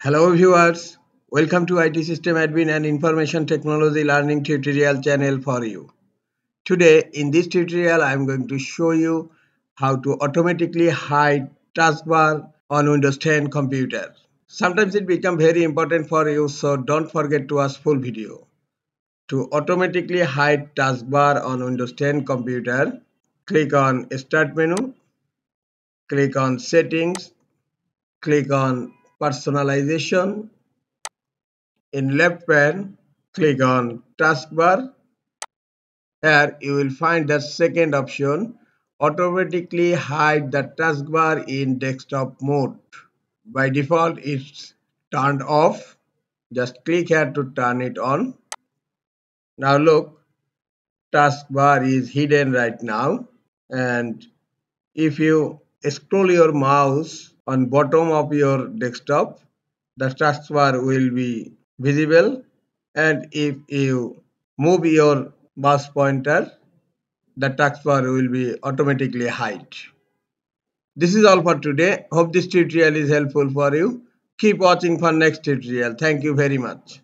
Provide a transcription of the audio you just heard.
Hello viewers, welcome to IT System Admin and Information Technology Learning tutorial channel for you. Today in this tutorial I am going to show you how to automatically hide taskbar on Windows 10 computer. Sometimes it becomes very important for you, so don't forget to watch full video. To automatically hide taskbar on Windows 10 computer, click on Start menu, click on Settings, click on Personalization. In left pane, click on Taskbar. Here you will find the second option, automatically hide the taskbar in desktop mode. By default it's turned off. Just click here to turn it on. Now look, taskbar is hidden right now, and if you scroll your mouse on bottom of your desktop, the taskbar will be visible, and if you move your mouse pointer, the taskbar will be automatically hide. This is all for today. Hope this tutorial is helpful for you. Keep watching for next tutorial. Thank you very much.